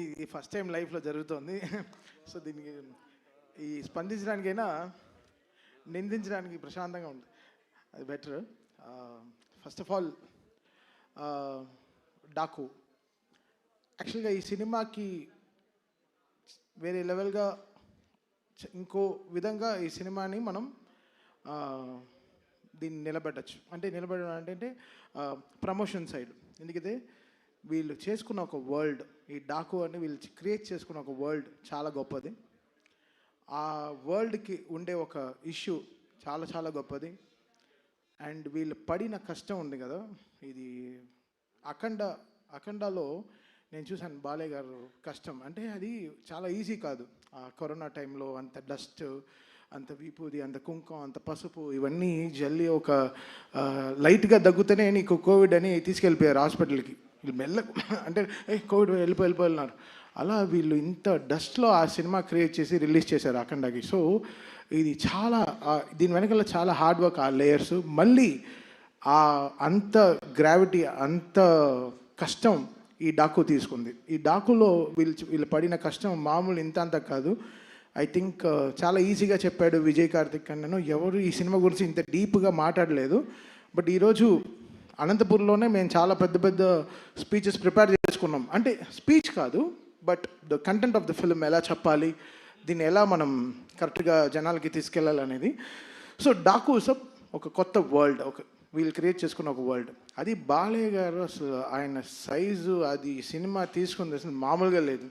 ఇది first time లైఫ్లో జరుగుతోంది. సో దీనికి ఈ స్పందించడానికైనా నిందించడానికి ప్రశాంతంగా ఉంది, అది better. First of all Daaku యాక్చువల్గా ఈ సినిమాకి వేరే లెవెల్గా ఇంకో విధంగా ఈ సినిమాని మనం దీన్ని నిలబెట్టచ్చు. అంటే నిలబెట్టడం అంటే ప్రమోషన్ సైడ్. ఎందుకంటే వీళ్ళు చేసుకున్న ఒక వరల్డ్, ఈ డాకు అని వీళ్ళు క్రియేట్ చేసుకున్న ఒక వరల్డ్ చాలా గొప్పది. ఆ వరల్డ్కి ఉండే ఒక ఇష్యూ చాలా చాలా గొప్పది. అండ్ వీళ్ళు పడిన కష్టం ఉంది కదా, ఇది అఖండాలో నేను చూశాను బాలయ్య గారు కష్టం. అంటే అది చాలా ఈజీ కాదు. ఆ కరోనా టైంలో అంత డస్ట్, అంత విపూది, అంత కుంకుమ, అంత పసుపు, ఇవన్నీ జల్లి ఒక లైట్గా దగ్గుతూనే నీకు కోవిడ్ అని తీసుకెళ్ళిపోయారు హాస్పిటల్కి. వీళ్ళు అంటే కోవిడ్ వెళ్ళిపోయినారు. అలా వీళ్ళు ఇంత డస్ట్లో ఆ సినిమా క్రియేట్ చేసి రిలీజ్ చేశారు అఖండాకి. సో ఇది చాలా దీని వెనకాల చాలా హార్డ్ వర్క్, ఆ లేయర్స్. మళ్ళీ అంత గ్రావిటీ, అంత కష్టం ఈ డాకు తీసుకుంది. ఈ డాకులో వీళ్ళు పడిన కష్టం మామూలు ఇంత అంత కాదు. ఐ థింక్ చాలా ఈజీగా చెప్పాడు విజయ్ కార్తిక్ అన్నను. ఎవరు ఈ సినిమా గురించి ఇంత డీప్గా మాట్లాడలేదు. బట్ ఈరోజు అనంతపూర్లోనే మేము చాలా పెద్ద పెద్ద స్పీచెస్ ప్రిపేర్ చేసుకున్నాం. అంటే స్పీచ్ కాదు, but the content of the film ఎలా చెప్పాలి, దీన్ని ఎలా మనం కరెక్ట్గా జనాలకి తీసుకెళ్ళాలనేది. సో డాకు ఒక కొత్త వరల్డ్, వీళ్ళు క్రియేట్ చేసుకున్న ఒక వరల్డ్. అది బాలయ్య గారు అసలు ఆయన సైజు, అది సినిమా తీసుకుంది అసలు మామూలుగా లేదు.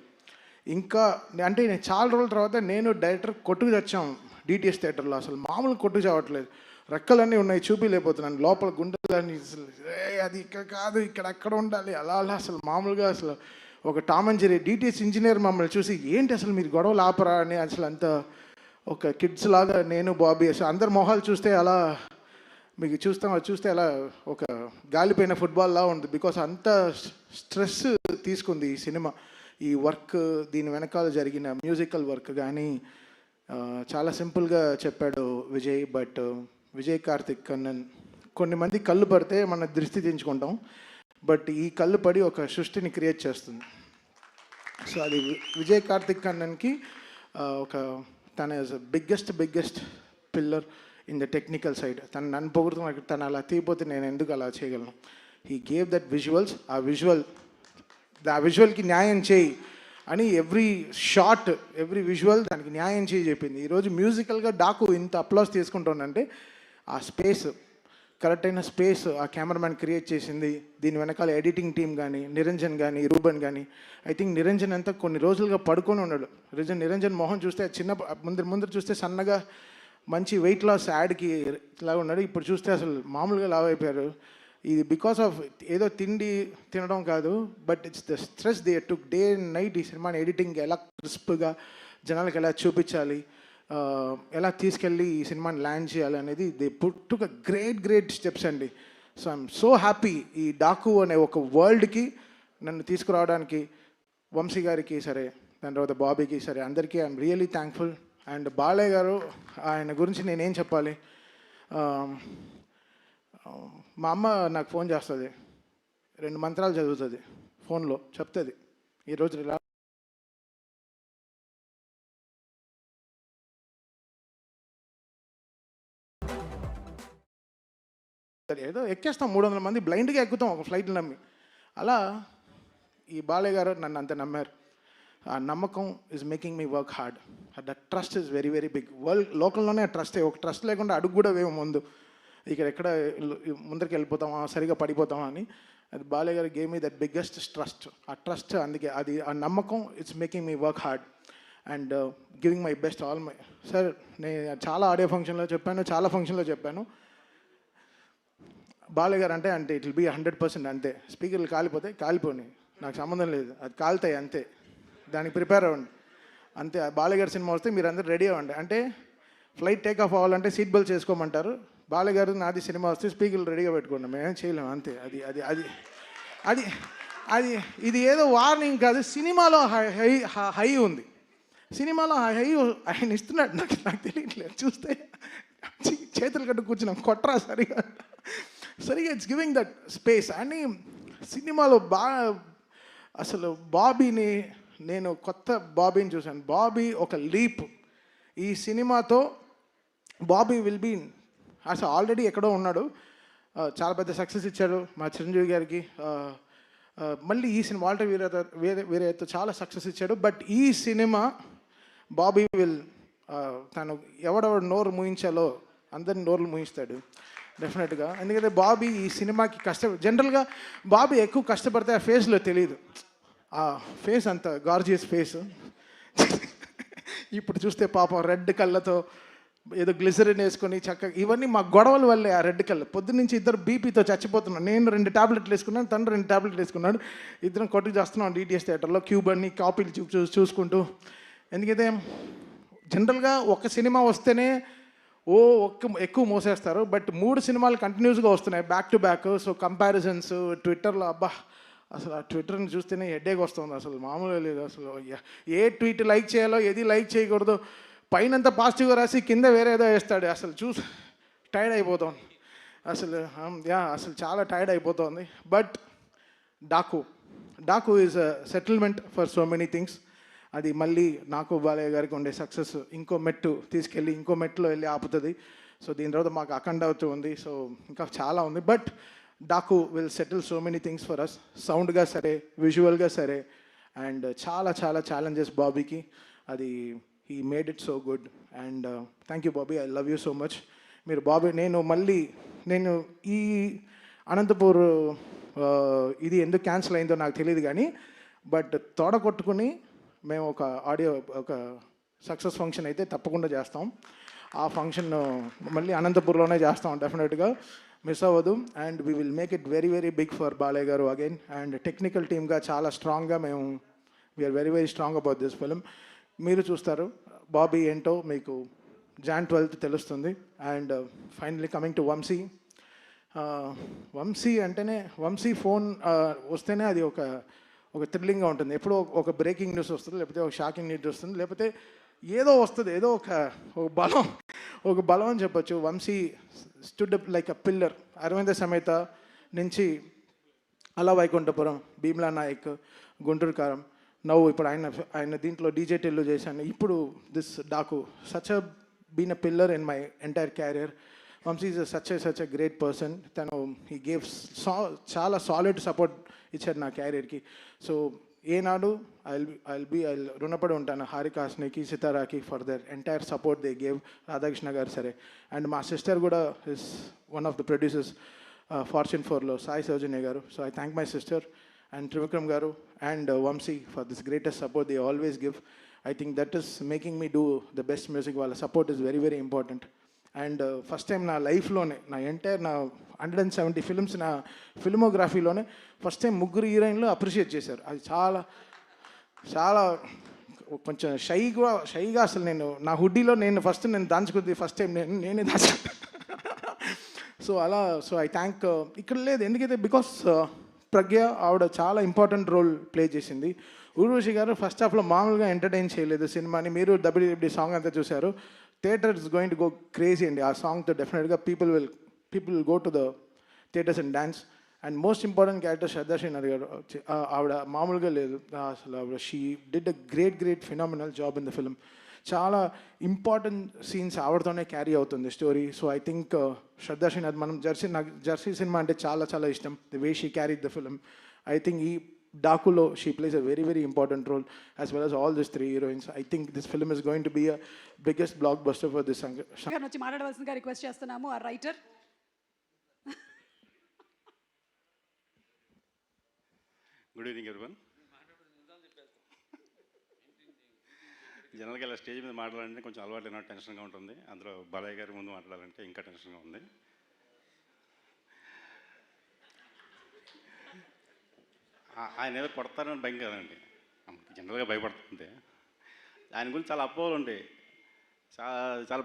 ఇంకా అంటే నేను చాలా రోజుల తర్వాత నేను డైరెక్టర్ కొట్టుకు తెచ్చాం డిటిఎస్ థియేటర్లో. అసలు మామూలు కొట్టుకు చావట్లేదు, రెక్కలన్నీ ఉన్నాయి, చూపిలేకపోతున్నాను, లోపల గుండెలన్నీ అది ఇక్కడ కాదు, ఇక్కడ అక్కడ ఉండాలి, అలా అలా అసలు మామూలుగా అసలు ఒక Tom and Jerry DTS engineer మమ్మల్ని చూసి ఏంటి అసలు మీరు గొడవలు ఆపరా అని అసలు అంత ఒక కిడ్స్ లాగా నేను బాబీ అసలు అందరు మొహాలు చూస్తే అలా మీకు చూస్తే అలా ఒక గాలిపోయిన ఫుట్బాల్లా ఉంది. బికాస్ అంత స్ట్రెస్ తీసుకుంది ఈ సినిమా, ఈ వర్క్, దీని వెనకాల జరిగిన మ్యూజికల్ వర్క్ కానీ. చాలా సింపుల్గా చెప్పాడు విజయ్. బట్ విజయ్ కార్తిక్ కన్నన్ కొన్ని మంది కళ్ళు పడితే మన దృష్టి దించుకుంటాం, బట్ ఈ కళ్ళు పడి ఒక సృష్టిని క్రియేట్ చేస్తుంది. సో అది విజయ్ కార్తిక్ కన్నన్కి ఒక తన biggest pillar in the technical side. నన్ను పొగుడుతున్న తను అలా తీయపోతే నేను ఎందుకు అలా చేయగలను. He gave that visuals. ఆ విజువల్కి న్యాయం చేయి అని ఎవ్రీ షాట్, ఎవ్రీ విజువల్ దానికి న్యాయం చేయి చెప్పింది. ఈరోజు మ్యూజికల్గా డాకు ఇంత అప్లాస్ తీసుకుంటుందంటే ఆ స్పేస్, కరెక్ట్ అయిన స్పేస్ ఆ కెమెరామ్యాన్ క్రియేట్ చేసింది. దీని వెనకాల ఎడిటింగ్ టీమ్ కానీ, నిరంజన్ కానీ, రూబన్ కానీ. ఐ థింక్ నిరంజన్ అంతా కొన్ని రోజులుగా పడుకొని ఉన్నాడు. నిరంజన్ మొహం చూస్తే చిన్న ముందర చూస్తే సన్నగా మంచి వెయిట్ లాస్ యాడ్కి ఇలా ఉన్నాడు. ఇప్పుడు చూస్తే అసలు మామూలుగా లావ్ అయిపోయారు. ఇది బికాస్ ఆఫ్ ఏదో తినడం కాదు, but it's the stress they took day and night. ఈ సినిమాని ఎడిటింగ్ ఎలా క్రిస్ప్గా జనాలకు ఎలా చూపించాలి, ఎలా తీసుకెళ్ళి ఈ సినిమాని ల్యాండ్ చేయాలి అనేది దే టుక్ గ్రేట్ స్టెప్స్ అండి. సో ఐఎమ్ సో హ్యాపీ ఈ డాకు అనే ఒక వరల్డ్కి నన్ను తీసుకురావడానికి వంశీ గారికి సరే, దాని తర్వాత బాబీకి సరే, అందరికీ I'm really thankful. And Balayya గారు, ఆయన గురించి నేనేం చెప్పాలి. మా అమ్మ నాకు ఫోన్ చేస్తుంది, 2 మంత్రాలు చదువుతుంది ఫోన్లో, చెప్తుంది ఈరోజు ఇలా ఏదో ఎక్కేస్తాం, 300 మంది బ్లైండ్గా ఎక్కుతాం ఒక ఫ్లైట్లో నమ్మి. అలా ఈ బాలయ్య గారు నన్ను అంత నమ్మారు. ఆ నమ్మకం is making me work hard. That trust is very big. లోకల్లోనే ట్రస్టే. ఒక ట్రస్ట్ లేకుండా అడుగు కూడా వేము ముందు. ఎక్కడ ముందరికి వెళ్ళిపోతామా, సరిగా పడిపోతామా అని. అది బాలయ్య గారు game me that biggest trust. ఆ ట్రస్ట్, అందుకే అది ఆ నమ్మకం it's making me work hard and giving my best all my. Sir నేను చాలా ఆడియో ఫంక్షన్లో చెప్పాను, చాలా ఫంక్షన్లో చెప్పాను, బాలయ్య గారు అంటే ఇట్ విల్ బీ 100% అంతే. స్పీకర్లు కాలిపోయి నాకు సంబంధం లేదు, అది కాలుతాయి అంతే, దానికి ప్రిపేర్ అవ్వండి అంతే. బాలయ్య గారి సినిమా వస్తే మీరు అందరూ రెడీ అవ్వండి. అంటే ఫ్లైట్ టేక్ ఆఫ్ అవ్వాలంటే సీట్ బెల్ట్ చేసుకోమంటారు. బాలయ్య గారు నాది సినిమా వస్తే స్పీకర్లు రెడీగా పెట్టుకోండి, మేమేం చేయలేము అంతే. అది ఇది ఏదో వార్నింగ్ కాదు. సినిమాలో హై ఉంది, సినిమాలో హై ఆయన ఇస్తున్నాడు. నాకు తెలియట్లేదు, చూస్తే చేతులు కట్టు కూర్చున్నాం, కొట్రా సరిగా ఇట్స్ గివింగ్ దట్ స్పేస్. అని సినిమాలో అసలు బాబీని నేను కొత్త బాబీని చూశాను. బాబీ ఒక లీప్. ఈ సినిమాతో బాబీ విల్ బీ అసలు ఆల్రెడీ ఎక్కడో ఉన్నాడు. చాలా పెద్ద సక్సెస్ ఇచ్చాడు మా చిరంజీవి గారికి. మళ్ళీ ఈ సినిమా వాల్టర్ వీరయ్యతో చాలా సక్సెస్ ఇచ్చాడు. బట్ ఈ సినిమా బాబీ విల్ తను ఎవడెవడు నోరు మూయించాలో అందరిని నోరులు మూయిస్తాడు డెఫినెట్గా. ఎందుకంటే బాబీ ఈ సినిమాకి జనరల్గా బాబీ ఎక్కువ కష్టపడితే ఆ ఫేస్లో తెలియదు. ఆ ఫేస్ అంత గార్జియస్ ఫేస్. ఇప్పుడు చూస్తే పాపం రెడ్ కళ్ళతో ఏదో గ్లిసరిన్ వేసుకొని చక్కగా, ఇవన్నీ మా గొడవల వల్లే. ఆ రెడ్ కలర్ పొద్దున్నుంచి ఇద్దరు బీపీతో చచ్చిపోతున్నాను. నేను 2 టాబ్లెట్లు వేసుకున్నాను, తను 2 టాబ్లెట్లు వేసుకున్నాడు. ఇద్దరం కొట్టుకు చేస్తున్నాం డిటిఎస్ థియేటర్లో క్యూబ్ అన్ని కాపీలు చూసుకుంటూ. ఎందుకైతే జనరల్గా ఒక సినిమా వస్తేనే ఎక్కువ మోసేస్తారు. బట్ 3 సినిమాలు కంటిన్యూస్గా వస్తున్నాయి back to back. So comparisons ట్విట్టర్లో అబ్బా అసలు ఆ ట్విట్టర్ని చూస్తేనే హెడ్ఏక్ వస్తుంది. అసలు మామూలుగా లేదు. అసలు ఏ ట్వీట్ లైక్ చేయాలో ఏది లైక్ చేయకూడదు. పైనంత పాజిటివ్గా రాసి కింద వేరే ఏదో వేస్తాడు. అసలు చూసి టైర్డ్ అయిపోతాం అసలు. అసలు చాలా టైర్డ్ అయిపోతుంది. But Daaku is a settlement for so many things. అది మళ్ళీ నాకు బాలయ్య గారికి ఉండే సక్సెస్ ఇంకో మెట్టు తీసుకెళ్ళి ఇంకో మెట్టులో వెళ్ళి ఆపుతుంది. సో దీని తర్వాత మాకు అఖండ అవుతూ ఉంది. సో ఇంకా చాలా ఉంది. But Daaku will settle so many things for us. సౌండ్గా సరే, విజువల్గా సరే, అండ్ చాలా చాలా ఛాలెంజెస్ బాబీకి. అది he made it so good. And thank you Bobby, I love you so much. మీరు బాబీ నేను ఈ అనంతపూర్ ఇది ఎందుకు క్యాన్సిల్ అయిందో నాకు తెలియదు కానీ, బట్ తోడ కొట్టుకుని మేము ఒక సక్సెస్ ఫంక్షన్ అయితే తప్పకుండా చేస్తాం. ఆ ఫంక్షన్ మళ్ళీ అనంతపూర్లోనే చేస్తాం డెఫినెట్గా, మిస్ అవ్వదు. And we will make it very very big for Balayya garu again. And technical టీమ్గా చాలా స్ట్రాంగ్గా మేము we are very very strong about this film. మీరు చూస్తారు బాబీ ఏంటో మీకు Jan 12th తెలుస్తుంది. And finally coming to Vamsi. Vamsi అంటేనే వంశీ ఫోన్ వస్తేనే అది ఒక థ్రిల్లింగ్గా ఉంటుంది. ఎప్పుడో ఒక బ్రేకింగ్ న్యూస్ వస్తుంది, లేకపోతే ఒక షాకింగ్ న్యూస్ వస్తుంది, లేకపోతే ఏదో వస్తుంది, ఏదో ఒక బలం అని చెప్పొచ్చు. Vamsi stood up like a pillar. Aravinda Sametha నుంచి అలా వైకుంఠపురం, భీమ్లా నాయక్, గుంటూరు కారం, నవ్వు ఇప్పుడు ఆయన దీంట్లో డీజే టెల్లు చేశాను. ఇప్పుడు this Daaku such a been a pillar in my entire career. Vamsi is such a great person. తను హీ గేవ్ చాలా సాలిడ్ సపోర్ట్ ఇచ్చాడు నా క్యారియర్కి. సో ఏనాడు ఐ రుణపడి ఉంటాను హారికాస్నికి, సితారాకి for their entire support they gave. Radhakrishna garu సరే, అండ్ మా సిస్టర్ కూడా is one of the producers Fortune 4లో Sai Soujanya garu. So I thank my sister and Trivikram garu and Vamsi for this greatest support they always give. I think that is making me do the best music. వాళ్ళ support is very very important. And first time నా లైఫ్లోనే, నా entire నా 170 films నా ఫిల్మోగ్రఫీలోనే first time 3 హీరోయిన్లు appreciate చేశారు. అది చాలా చాలా కొంచెం షైగా అసలు నేను నా హుడ్డీలో నేను దాచుకుంది ఫస్ట్ టైం నేనే దాచుకుంటాను. So I thank. ఇక్కడ లేదు ఎందుకైతే బికాస్ ప్రజ్ఞ ఆవిడ చాలా ఇంపార్టెంట్ రోల్ ప్లే చేసింది. ఊర్వశి గారు ఫస్ట్ హాఫ్లో మామూలుగా ఎంటర్టైన్ చేయలేదు సినిమాని. మీరు WWD సాంగ్ అంతా చూశారు. Theatre is going to go crazy అండి. ఆ సాంగ్తో డెఫినెట్గా people will go to the theatres and dance. And most important character Shraddha Srinath garu. ఆవిడ మామూలుగా లేదు అసలు. ఆవిడ she did a great phenomenal job in the film. చాలా ఇంపార్టెంట్ సీన్స్ ఆవిడతోనే క్యారీ అవుతుంది story. So I think Shraddha Srinath, నాకు జెర్సీ సినిమా అంటే చాలా చాలా ఇష్టం. The way she carried the film. I think ఈ డాకులో she plays a very very important role as well as all these 3 heroines. I think this film is going to be a biggest blockbuster for this. వచ్చి మాట్లాడవలసిందిగా request చేస్తున్నాము ఆ writer. Good evening everyone. జనరల్గా ఇలా stage మీద మాట్లాడాలంటే కొంచెం అలవాటు అయినా టెన్షన్గా ఉంటుంది. అందులో బాలయ్య గారి ముందు మాట్లాడాలంటే ఇంకా టెన్షన్గా ఉంది. ఆయన ఏదో కొడతారని భయం కదండి, జనరల్గా భయపడుతుంది. ఆయన గురించి చాలా అపోహలు ఉంటాయి. చాలా